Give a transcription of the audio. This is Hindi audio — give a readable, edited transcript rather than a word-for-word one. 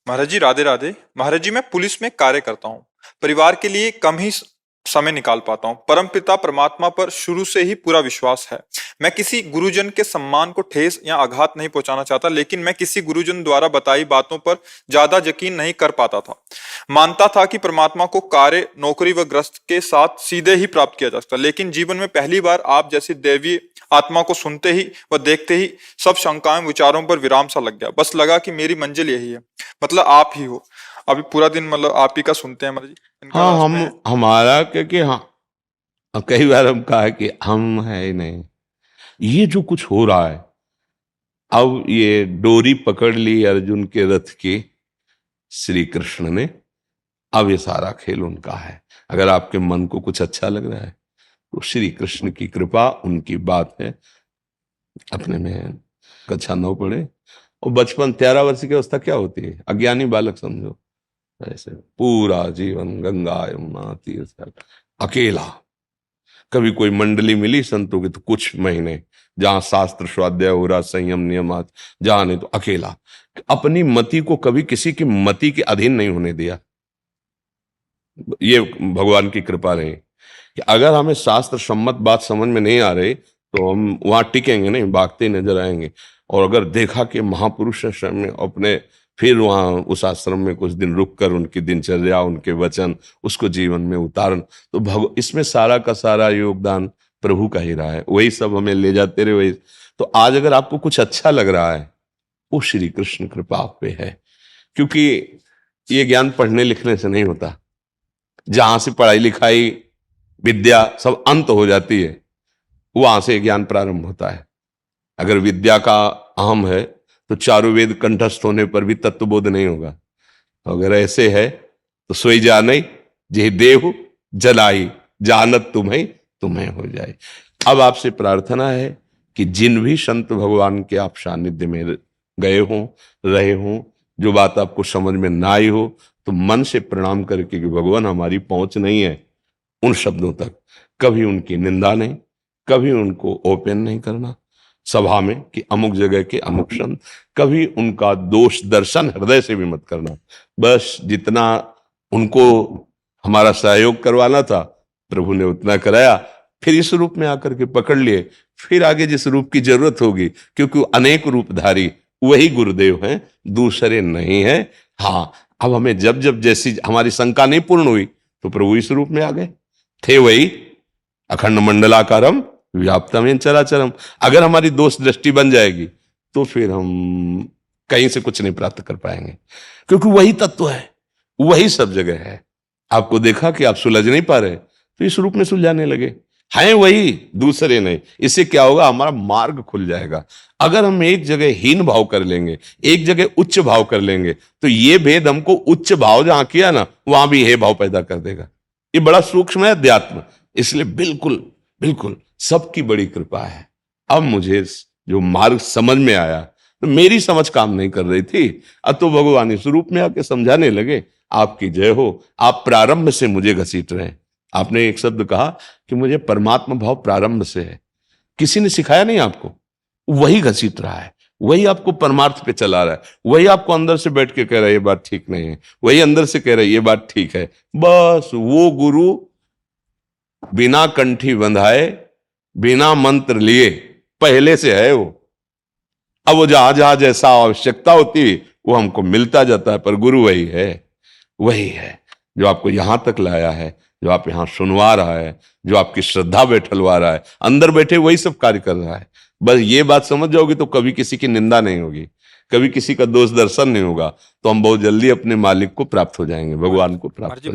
महाराज जी राधे राधे। महाराज जी मैं पुलिस में कार्य करता हूँ। परिवार के लिए कम ही समय निकाल पाता हूँ। परमपिता परमात्मा पर शुरू से ही पूरा विश्वास है। मैं किसी गुरुजन के सम्मान को ठेस या आघात नहीं पहुंचाना चाहता, लेकिन मैं किसी गुरुजन द्वारा बताई बातों पर ज्यादा यकीन नहीं कर पाता था। मानता था कि परमात्मा को कार्य, नौकरी व ग्रस्त के साथ सीधे ही प्राप्त किया जा सकता, लेकिन जीवन में पहली बार आप जैसी दैवीय आत्मा को सुनते ही व देखते ही सब शंकाएं विचारों पर विराम सा लग गया। बस लगा कि मेरी मंजिल यही है, मतलब आप ही हो। अभी पूरा दिन मतलब आप ही का सुनते हैं महाराज जी, इनका हाँ, दास हम में है। हमारा क्योंकि हाँ, अब कई बार हम कहा कि हम है ही नहीं। ये जो कुछ हो रहा है, अब ये डोरी पकड़ ली अर्जुन के रथ की श्री कृष्ण ने। अब ये सारा खेल उनका है। अगर आपके मन को कुछ अच्छा लग रहा है तो श्री कृष्ण की कृपा, उनकी बात है। अपने में कक्षा 9 पढ़े। और बचपन 13 वर्ष की अवस्था क्या होती है, अज्ञानी बालक समझो। ऐसे पूरा जीवन गंगा यमुना तीर्थ अकेला। कभी कोई मंडली मिली संतों की तो कुछ महीने, जहां शास्त्र स्वाध्याय हो रहा, संयम नियमात, जहां नहीं तो अकेला। अपनी मति को कभी किसी की मति के अधीन नहीं होने दिया। ये भगवान की कृपा रही कि अगर हमें शास्त्र सम्मत बात समझ में नहीं आ रही तो हम वहां टिकेंगे नहीं, भागते नजर आएंगे। और अगर देखा कि महापुरुष में अपने, फिर वहां उस आश्रम में कुछ दिन रुक कर उनकी दिनचर्या, उनके वचन, उसको जीवन में उतारन, तो इसमें सारा का सारा योगदान प्रभु का ही रहा है। वही सब हमें ले जाते रहे। वही तो आज अगर आपको कुछ अच्छा लग रहा है, वो श्री कृष्ण कृपा आप पे है। क्योंकि ये ज्ञान पढ़ने लिखने से नहीं होता। जहां से पढ़ाई लिखाई विद्या सब अंत हो जाती है, वहां से ज्ञान प्रारंभ होता है। अगर विद्या का अहम है तो चारों वेद कंठस्थ होने पर भी तत्वबोध नहीं होगा। तो अगर ऐसे है तो सोई जाने जे देहु जलाई, जानत तुम्हें तुम्हें हो जाए। अब आपसे प्रार्थना है कि जिन भी संत भगवान के आप सानिध्य में गए हों, रहे हों, जो बात आपको समझ में ना आई हो, तो मन से प्रणाम करके कि भगवान हमारी पहुंच नहीं है उन शब्दों तक, कभी उनकी निंदा नहीं, कभी उनको ओपन नहीं करना सभा में कि अमुक जगह के अमुक संत, कभी उनका दोष दर्शन हृदय से भी मत करना। बस जितना उनको हमारा सहयोग करवाना था प्रभु ने उतना कराया। फिर इस रूप में आकर के पकड़ लिए, फिर आगे जिस रूप की जरूरत होगी, क्योंकि अनेक रूपधारी वही गुरुदेव हैं, दूसरे नहीं है। हाँ, अब हमें जब जब जैसी हमारी शंका नहीं पूर्ण हुई तो प्रभु इस रूप में आ गए। थे वही अखंड मंडलाकारम व्याप्तम चराचरम। अगर हमारी दोष दृष्टि बन जाएगी तो फिर हम कहीं से कुछ नहीं प्राप्त कर पाएंगे, क्योंकि वही तत्व है, वही सब जगह है। आपको देखा कि आप सुलझ नहीं पा रहे तो इस रूप में सुलझाने लगे। हैं वही, दूसरे नहीं। इससे क्या होगा, हमारा मार्ग खुल जाएगा। अगर हम एक जगह हीन भाव कर लेंगे, एक जगह उच्च भाव कर लेंगे, तो ये भेद हमको उच्च भाव जहां किया ना, वहां भी हे भाव पैदा कर देगा। ये बड़ा सूक्ष्म है अध्यात्म। इसलिए बिल्कुल बिल्कुल सबकी बड़ी कृपा है। अब मुझे जो मार्ग समझ में आया, तो मेरी समझ काम नहीं कर रही थी, अब तो भगवान इस रूप में आके समझाने लगे। आपकी जय हो। आप प्रारंभ से मुझे घसीट रहे हैं। आपने एक शब्द कहा कि मुझे परमात्मा भाव प्रारंभ से है। किसी ने सिखाया नहीं आपको, वही घसीट रहा है, वही आपको परमार्थ पे चला रहा है, वही आपको अंदर से बैठ के कह रहा है ये बात ठीक नहीं है, वही अंदर से कह रहा है ये बात ठीक है। बस वो गुरु बिना कंठी बंधाए, बिना मंत्र लिए पहले से है वो। अब वो जहां जहां जैसा आवश्यकता होती है वो हमको मिलता जाता है, पर गुरु वही है। वही है जो आपको यहां तक लाया है, जो आप यहां सुनवा रहा है, जो आपकी श्रद्धा बैठलवा रहा है, अंदर बैठे वही सब कार्य कर रहा है। बस ये बात समझ जाओगे तो कभी किसी की निंदा नहीं होगी, कभी किसी का दोष दर्शन नहीं होगा, तो हम बहुत जल्दी अपने मालिक को प्राप्त हो जाएंगे, भगवान को प्राप्त महाराज जी हो जाएंगे।